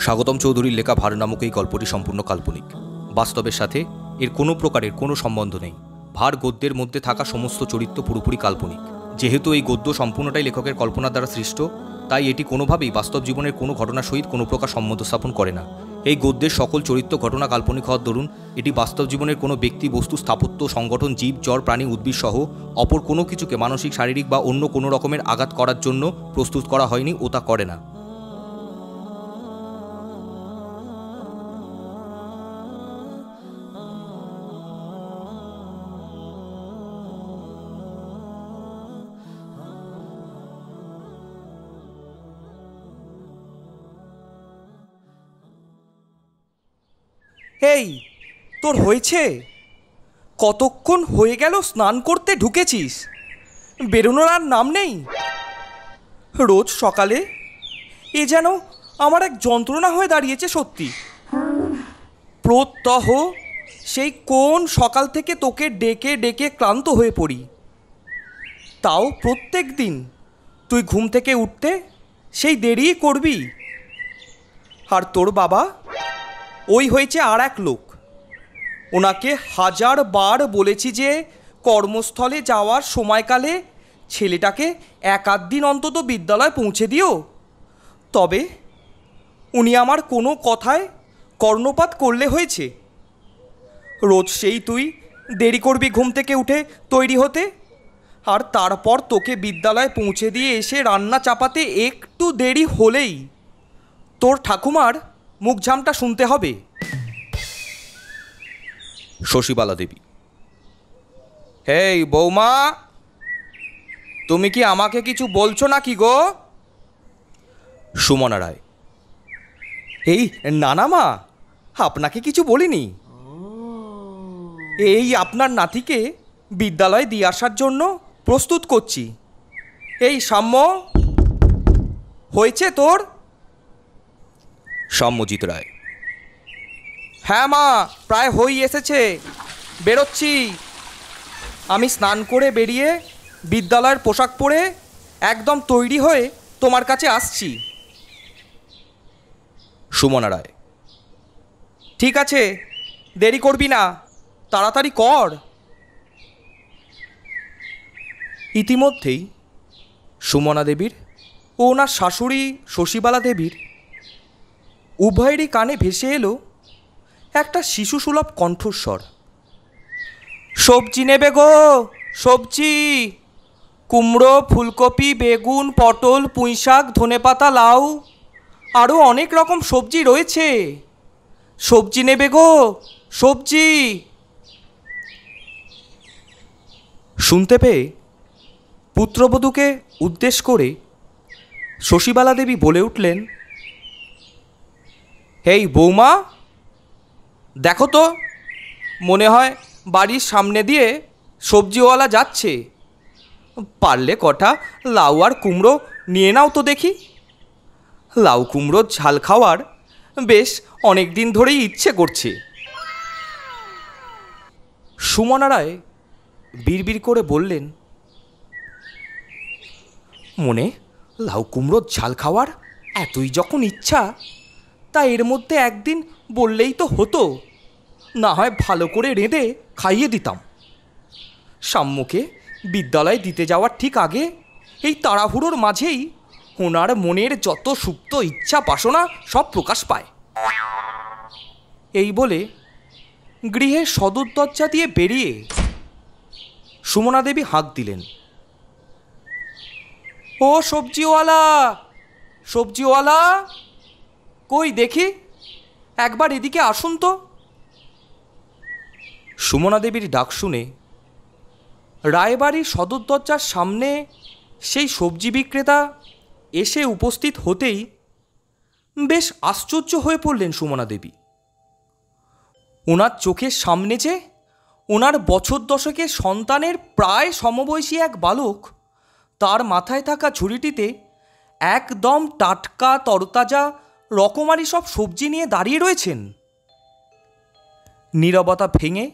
স্বাগতম চৌধুরীর লেখা ভার নামক এই গল্পটি সম্পূর্ণ কাল্পনিক। বাস্তবের সাথে এর কোনো প্রকারের কোনো সম্বন্ধ নেই। ভার গদ্যের মধ্যে থাকা সমস্ত চরিত্র পুরোপুরি কাল্পনিক। যেহেতু এই গদ্য সম্পূর্ণটাই লেখকের কল্পনার দ্বারা সৃষ্ট, তাই এটি কোনোভাবেই বাস্তব জীবনের কোনো ঘটনার সহিত কোনো প্রকার সম্বন্ধ স্থাপন করে না। এই গদ্যের সকল চরিত্র ঘটনা কাল্পনিক হওয়ার দরুন এটি বাস্তব জীবনের কোনো ব্যক্তি, বস্তু, স্থাপত্য, সংগঠন, জীব, জড়, প্রাণী, উদ্ভিদ সহ অপর কোনো কিছুকে মানসিক, শারীরিক বা অন্য কোনো রকমের আঘাত করার জন্য প্রস্তুত করা হয়নি ও তা করে না। এই তোর হয়েছে? কতক্ষণ হয়ে গেল স্নান করতে ঢুকেছিস, বেরোনোর আর নাম নেই। রোজ সকালে এ যেন আমার এক যন্ত্রণা হয়ে দাঁড়িয়েছে সত্যি। প্রত্যহ সেই কোন সকাল থেকে তোকে ডেকে ডেকে ক্লান্ত হয়ে পড়ি, তাও প্রত্যেক দিন তুই ঘুম থেকে উঠতে সেই দেরিই করবি। আর তোর বাবা ওই হয়েছে আর এক লোক। ওনাকে 1000 বার বলেছি যে কর্মস্থলে যাওয়ার সময়কালে ছেলেটাকে 1-8 দিন অন্তত বিদ্যালয় পৌঁছে দিও, তবে উনি আমার কোনো কথায় কর্ণপাত করলে হয়েছে। রোজ সেই তুই দেরি করবি ঘুম থেকে উঠে তৈরি হতে, আর তারপর তোকে বিদ্যালয়ে পৌঁছে দিয়ে এসে রান্না চাপাতে একটু দেরি হলেই তোর ঠাকুমার মুখঝামটা শুনতে হবে। শশীবালা দেবী: হেই বৌমা, তুমি কি আমাকে কিছু বলছো নাকি গো? সুমনা রায়: এই না মা, আপনাকে কিছু বলিনি। এই আপনার নাতিকে বিদ্যালয়ে দিয়ে আসার জন্য প্রস্তুত করছি। এই সাম্য, হয়েছে তোর? সাম্যজিৎ রায়: হ্যাঁ মা, প্রায় হয়ে এসেছে, বেরোচ্ছি। আমি স্নান করে বেরিয়ে বিদ্যালয়ের পোশাক পরে একদম তৈরি হয়ে তোমার কাছে আসছি। সুমনা রায়: ঠিক আছে, দেরি করবি না, তাড়াতাড়ি কর। ইতিমধ্যেই সুমনা দেবীর ও ওনার শাশুড়ি শশীবালা দেবীর উভয়েরই কানে ভেসে এলো একটা শিশুসুলভ কণ্ঠস্বর। সবজি নেবে গো, সবজি, কুমড়ো, ফুলকপি, বেগুন, পটল, পুঁইশাক, ধনেপাতা, লাউ, আরও অনেক রকম সবজি রয়েছে। সবজি নেবে গো, সবজি। শুনতে পেয়ে পুত্রবধূকে উদ্দেশ করে শশীবালা দেবী বলে উঠলেন, এই বৌমা, দেখো তো, মনে হয় বাড়ির সামনে দিয়ে সবজিওয়ালা যাচ্ছে। পারলে কটা লাউ আর কুমড়ো নিয়ে নাও তো দেখি। লাউ কুমড়োর ঝাল খাওয়ার বেশ অনেক দিন ধরেই ইচ্ছে করছে। সুমনা রায় বিড়বিড় করে বললেন, মনে লাউ কুমড়োর ঝাল খাওয়ার এতই যখন ইচ্ছা, তা এর মধ্যে একদিন বললেই তো হতো, না হয় ভালো করে রেঁধে খাইয়ে দিতাম। সাম্যকে বিদ্যালয়ে দিতে যাওয়ার ঠিক আগে এই তাড়াহুড়োর মাঝেই ওনার মনের যত সুপ্ত ইচ্ছা বাসনা সব প্রকাশ পায়। এই বলে গৃহের সদর দরজা দিয়ে বেরিয়ে সুমনা দেবী হাঁক দিলেন, ও সবজিওয়ালা, সবজিওয়ালা, কই দেখি, একবার এদিকে আসুন তো। সুমনা দেবীর ডাক শুনে রায়বাড়ির সদর দরজার সামনে সেই সবজি বিক্রেতা এসে উপস্থিত হতেই বেশ আশ্চর্য হয়ে পড়লেন সুমনা দেবী। ওনার চোখের সামনে যে ওনার বছর দশকের সন্তানের প্রায় সমবয়সী এক বালক তার মাথায় থাকা ঝুড়িটিতে একদম টাটকা তরতাজা রকমারি সব সবজি নিয়ে দাঁড়িয়ে রয়েছেন। নীরবতা ভেঙে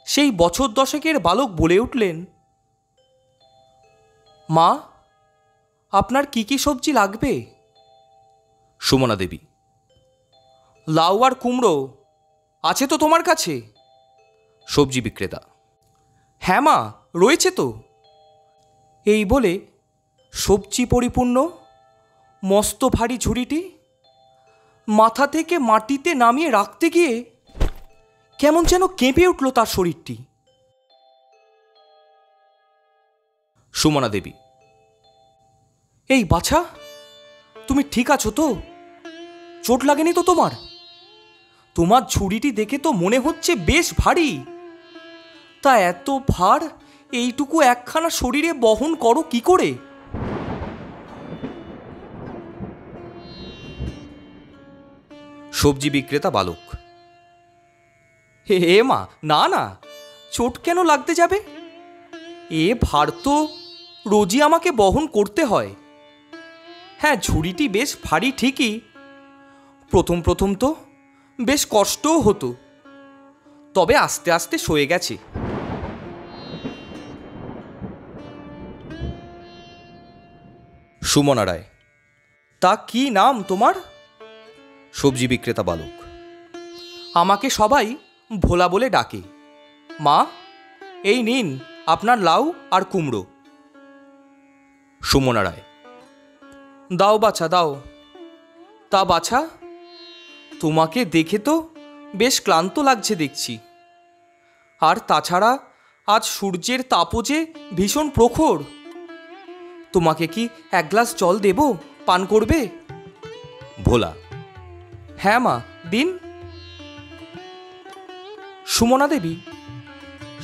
সেই বছর দশকের বালক বলে উঠলেন, মা, আপনার কি কি সবজি লাগবে? সুমনা দেবী: লাউ আর কুমড়ো আছে তো তোমার কাছে? সবজি বিক্রেতা। হ্যাঁ মা, রয়েছে তো। এই বলে সবজি পরিপূর্ণ মস্ত ভারী ঝুড়িটি মাথা থেকে মাটিতে নামিয়ে রাখতে গিয়ে কেমন যেন কেঁপে উঠল তার শরীরটি। সুমনা দেবী। এই বাছা, তুমি ঠিক আছো তো? চোট লাগেনি তো তোমার? তোমার ঝুড়িটি দেখে তো মনে হচ্ছে বেশ ভারী। তা এত ভার এইটুকু একখানা শরীরে বহন করো কি করে? সবজি বিক্রেতা বালক। হে মা, না না, চোট কেন লাগতে যাবে? এ ভার তো রোজই আমাকে বহন করতে হয়। হ্যাঁ, ঝুড়িটি বেশ ভারী ঠিকই। প্রথম প্রথম তো বেশ কষ্টও হতো, তবে আস্তে আস্তে সয়ে গেছে। সুমনা রায়। তা কি নাম তোমার? সবজি বিক্রেতা বালক। আমাকে সবাই ভোলা বলে ডাকে। মা, এই নিন আপনার লাউ আর কুমড়ো। সুমনা রায়। দাও বাছা, দাও। তা বাছা, তোমাকে দেখে তো বেশ ক্লান্ত লাগছে দেখছি। আর তাছাড়া আজ সূর্যের তাপও যে ভীষণ প্রখর। তোমাকে কি এক গ্লাস জল দেব, পান করবে? ভোলা। হ্যাঁ মা, দিন। সুমনা দেবী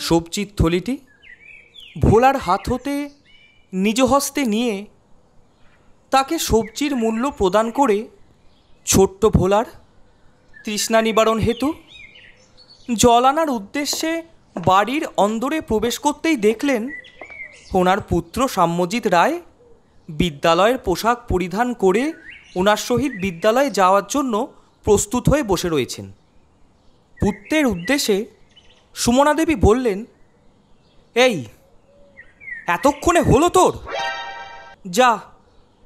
সবজির থলিটি ভোলার হাত হতে নিজ হস্তে নিয়ে তাকে সবজির মূল্য প্রদান করে ছোট্ট ভোলার তৃষ্ণা নিবারণ হেতু জল আনার উদ্দেশ্যে বাড়ির অন্দরে প্রবেশ করতেই দেখলেন ওনার পুত্র সাম্যজিৎ রায় বিদ্যালয়ের পোশাক পরিধান করে ওনার সহিত বিদ্যালয়ে যাওয়ার জন্য প্রস্তুত হয়ে বসে রয়েছেন। পুত্রের উদ্দেশ্যে সুমনা দেবী বললেন, এই এতক্ষণে হলো তোর? যা,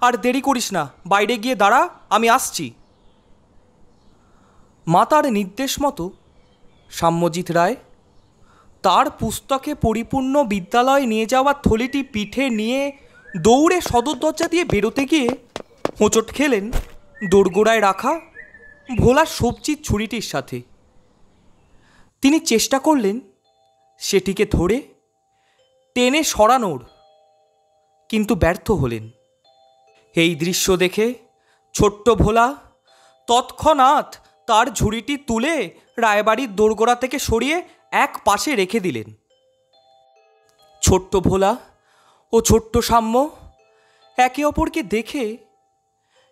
আর দেরি করিস না, বাইরে গিয়ে দাঁড়া, আমি আসছি। মাতার নির্দেশ মতো সাম্যজিৎ রায় তার পুস্তকে পরিপূর্ণ বিদ্যালয়ে নিয়ে যাওয়ার থলিটি পিঠে নিয়ে দৌড়ে সদর দরজা দিয়ে বেরোতে গিয়ে হোঁচট খেলেন দোরগোড়ায় রাখা ভোলার সবজির ঝুড়িটির সাথে। তিনি চেষ্টা করলেন সেটিকে ধরে টেনে সরানোর, কিন্তু ব্যর্থ হলেন। এই দৃশ্য দেখে ছোট্ট ভোলা তৎক্ষণাৎ তার ঝুড়িটি তুলে রায়বাড়ির দোরগোড়া থেকে সরিয়ে এক পাশে রেখে দিলেন। ছোট্ট ভোলা ও ছোট্ট সাম্য একে অপরকে দেখে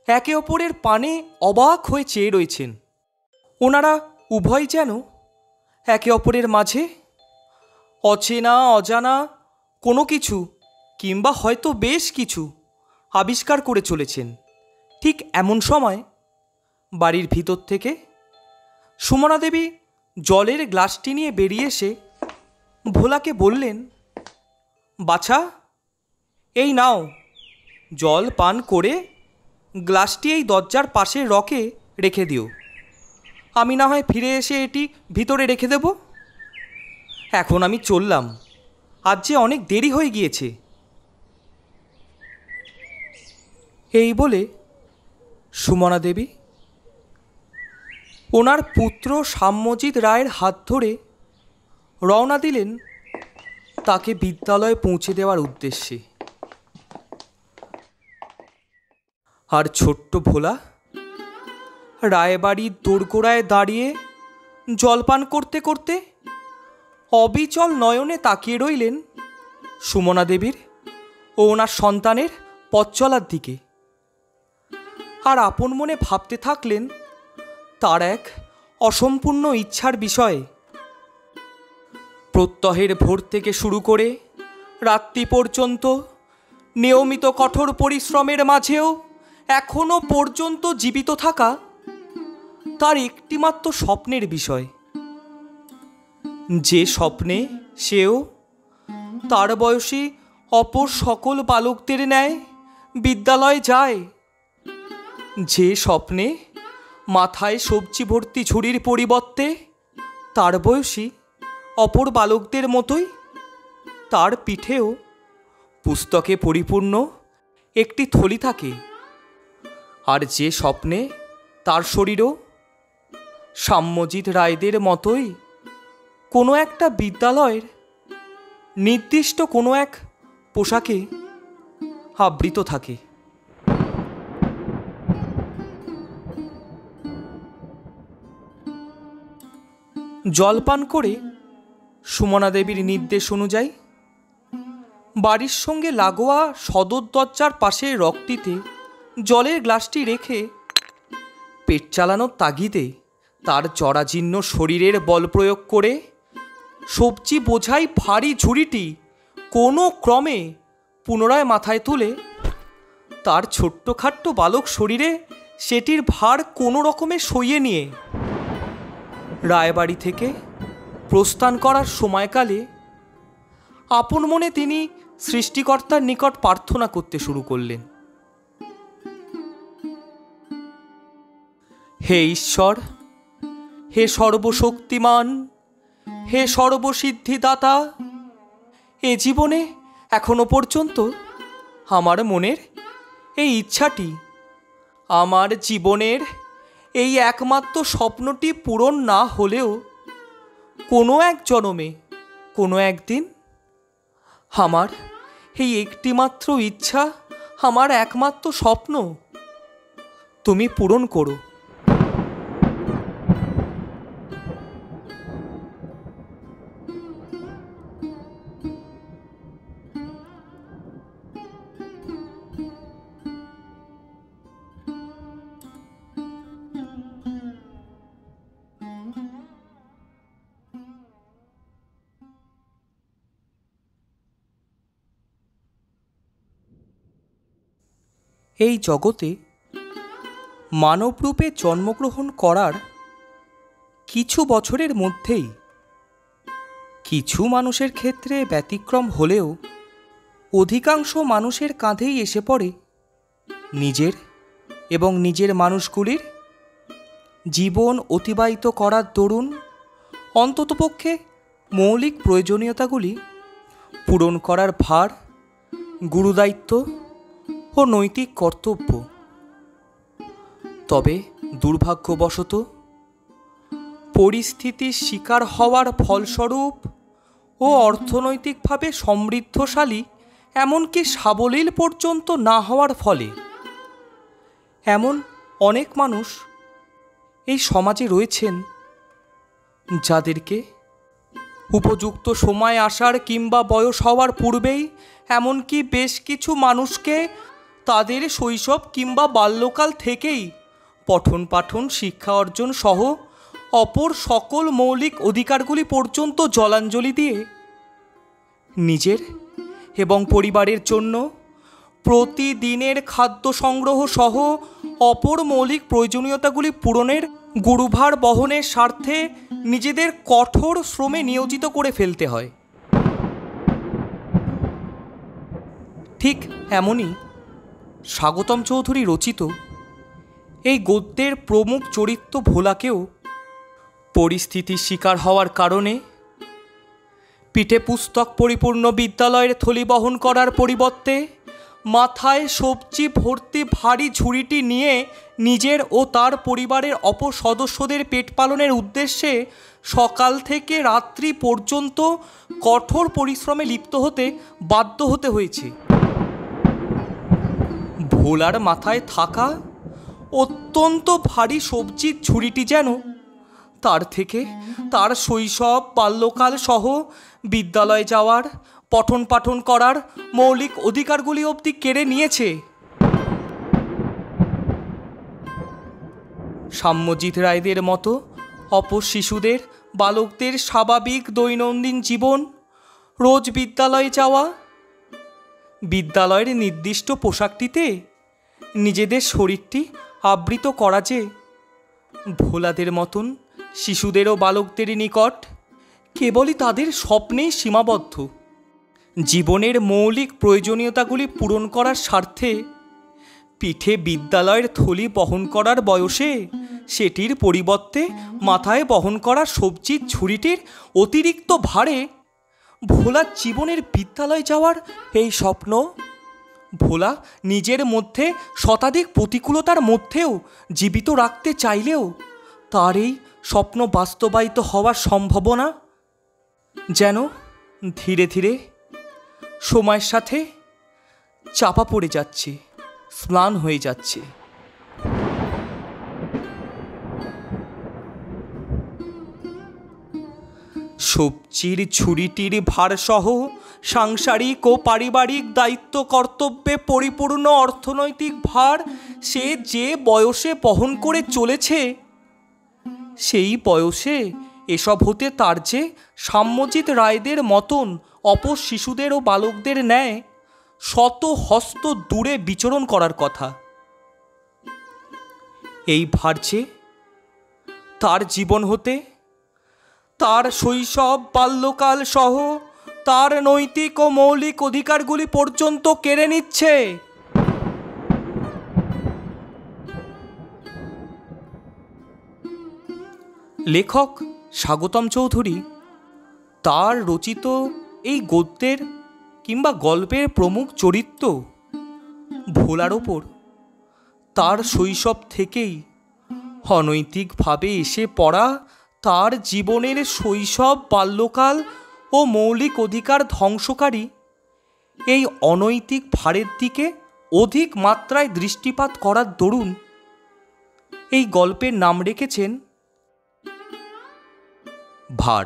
একে অপরের পানে অবাক হয়ে চেয়ে রয়েছেন। ওনারা উভয় যেন একে অপরের মাঝে অচেনা অজানা কোনো কিছু কিংবা হয়তো বেশ কিছু আবিষ্কার করে চলেছেন। ঠিক এমন সময় বাড়ির ভিতর থেকে সুমনা দেবী জলের গ্লাসটি নিয়ে বেরিয়ে এসে ভোলাকে বললেন, বাছা, এই নাও, জল পান করে গ্লাসটি এই দরজার পাশের রকে রেখে দিও। আমি না হয় ফিরে এসে এটি ভিতরে রেখে দেব। এখন আমি চললাম, আজ যে অনেক দেরি হয়ে গিয়েছে। এই বলে সুমনা দেবী ওনার পুত্র সাম্যজিৎ রায়ের হাত ধরে রওনা দিলেন তাকে বিদ্যালয়ে পৌঁছে দেওয়ার উদ্দেশ্যে। আর ছোট্ট ভোলা রায়বাড়ির দোরগোড়ায় দাঁড়িয়ে জলপান করতে করতে অবিচল নয়নে তাকিয়ে রইলেন সুমনা দেবীর ও ওনার সন্তানের পথ চলার দিকে। আর আপন মনে ভাবতে থাকলেন তার এক অসম্পূর্ণ ইচ্ছার বিষয়ে। প্রত্যহের ভোর থেকে শুরু করে রাত্রি পর্যন্ত নিয়মিত কঠোর পরিশ্রমের মাঝেও এখনো পর্যন্ত জীবিত থাকা তার একটিমাত্র স্বপ্নের বিষয়। যে স্বপ্নে সেও তার বয়সী অপর সকল বালকদের ন্যায় বিদ্যালয়ে যায়, যে স্বপ্নে মাথায় সবজি ভর্তি ঝুড়ির পরিবর্তে তার বয়সী অপর বালকদের মতোই তার পিঠেও পুস্তকে পরিপূর্ণ একটি থলি থাকে। আর যে স্বপ্নে তার শরীরও সাম্যজিৎ রায়দের মতোই কোনো একটা বিদ্যালয়ের নির্দিষ্ট কোনো এক পোশাকে আবৃত থাকে। জলপান করে সুমনা দেবীর নির্দেশ অনুযায়ী বাড়ির সঙ্গে লাগোয়া সদর দরজার পাশে রকটিতে জলের গ্লাসটি রেখে পেট চালানোর তাগিদে তার জরাজীর্ণ শরীরের বল প্রয়োগ করে সবজি বোঝাই ভারী ঝুড়িটি কোনো ক্রমে পুনরায় মাথায় তুলে তার ছোট্টখাট্ট বালক শরীরে সেটির ভার কোনো রকমে সইয়ে নিয়ে রায়বাড়ি থেকে প্রস্থান করার সময়কালে আপন মনে তিনি সৃষ্টিকর্তার নিকট প্রার্থনা করতে শুরু করলেন। হে ঈশ্বর, হে সর্বশক্তিমান, হে সর্বসিদ্ধিদাতা, এ জীবনে এখনো পর্যন্ত আমার মনের এই ইচ্ছাটি, আমার জীবনের এই একমাত্র স্বপ্নটি পূরণ না হলেও কোনো এক জন্মে কোনো একদিন আমার এই একটিমাত্র ইচ্ছা, আমার একমাত্র স্বপ্ন তুমি পূরণ করো। এই জগতে মানবরূপে জন্মগ্রহণ করার কিছু বছরের মধ্যেই কিছু মানুষের ক্ষেত্রে ব্যতিক্রম হলেও অধিকাংশ মানুষের কাঁধেই এসে পড়ে নিজের এবং নিজের মানুষগুলির জীবন অতিবাহিত করার দরুন অন্ততপক্ষে মৌলিক প্রয়োজনীয়তাগুলি পূরণ করার ভার, গুরুদায়িত্ব ও নৈতিক কর্তব্য। তবে দুর্ভাগ্যবশত পরিস্থিতির শিকার হওয়ার ফলস্বরূপ ও অর্থনৈতিকভাবে সমৃদ্ধশালী এমনকি সাবলীল পর্যন্ত না হওয়ার ফলে এমন অনেক মানুষ এই সমাজে রয়েছেন যাদেরকে উপযুক্ত সময় আসার কিংবা বয়স হওয়ার পূর্বেই এমনকি বেশ কিছু মানুষকে তাদের শৈশব কিংবা বাল্যকাল থেকেই পঠন পাঠন শিক্ষা অর্জন সহ অপর সকল মৌলিক অধিকারগুলি পর্যন্ত জলাঞ্জলি দিয়ে নিজের এবং পরিবারের জন্য প্রতিদিনের খাদ্য সংগ্রহ সহ অপর মৌলিক প্রয়োজনীয়তাগুলি পূরণের গুরুভার বহনের স্বার্থে নিজেদের কঠোর শ্রমে নিয়োজিত করে ফেলতে হয়। ঠিক এমনই স্বাগতম চৌধুরী রচিত এই গদ্যের প্রমুখ চরিত্র ভোলাকেও পরিস্থিতির শিকার হওয়ার কারণে পিঠে পুস্তক পরিপূর্ণ বিদ্যালয়ের থলি বহন করার পরিবর্তে মাথায় সবজি ভর্তি ভারী ঝুড়িটি নিয়ে নিজের ও তার পরিবারের অপর সদস্যদের পেট পালনের উদ্দেশ্যে সকাল থেকে রাত্রি পর্যন্ত কঠোর পরিশ্রমে লিপ্ত হতে বাধ্য হতে হয়েছে। ভোলার মাথায় থাকা অত্যন্ত ভারী সবজির ঝুড়িটি যেন তার থেকে তার শৈশব বাল্যকাল সহ বিদ্যালয়ে যাওয়ার, পঠন পাঠন করার মৌলিক অধিকারগুলি অবধি কেড়ে নিয়েছে। সাম্যজিৎ রায়দের মতো অপর শিশুদের, বালকদের স্বাভাবিক দৈনন্দিন জীবন, রোজ বিদ্যালয়ে যাওয়া, বিদ্যালয়ের নির্দিষ্ট পোশাকটিতে নিজেদের শরীরটি আবৃত করা যে ভোলাদের মতন শিশুদের ও বালকদের নিকট কেবলই তাদের স্বপ্নেই সীমাবদ্ধ। জীবনের মৌলিক প্রয়োজনীয়তাগুলি পূরণ করার স্বার্থে পিঠে বিদ্যালয়ের থলি বহন করার বয়সে সেটির পরিবর্তে মাথায় বহন করা সবজির ঝুড়িটির অতিরিক্ত ভারে ভোলার জীবনের বিদ্যালয় যাওয়ার এই স্বপ্ন, ভোলা নিজের মধ্যে শতাধিক প্রতিকূলতার মধ্যেও জীবিত রাখতে চাইলেও তার এই স্বপ্ন বাস্তবায়িত হওয়ার সম্ভাবনা যেন ধীরে ধীরে সময়ের সাথে চাপা পড়ে যাচ্ছে, ম্লান হয়ে যাচ্ছে। সবজির ঝুড়িটির ভারসহ সাংসারিক ও পারিবারিক দায়িত্ব কর্তব্যে পরিপূর্ণ অর্থনৈতিক ভার সে যে বয়সে বহন করে চলেছে, সেই বয়সে এসব হতে তার যে সাম্যজিৎ রায়দের মতন অপর শিশুদের ও বালকদের ন্যায় শত হস্ত দূরে বিচরণ করার কথা। এই ভার যে তার জীবন হতে, তার শৈশব বাল্যকাল সহ তার নৈতিক ও মৌলিক অধিকারগুলি পর্যন্ত কেড়ে নিচ্ছে। লেখক স্বাগতম চৌধুরী তার রচিত এই গদ্যের কিংবা গল্পের প্রমুখ চরিত্র ভোলার ওপর তার শৈশব থেকেই অনৈতিকভাবে এসে পড়া তার জীবনের শৈশব বাল্যকাল ও মৌলিক অধিকার ধ্বংসকারী এই অনৈতিক ভারের দিকে অধিক মাত্রায় দৃষ্টিপাত করার দরুন এই গল্পের নাম রেখেছেন ভার।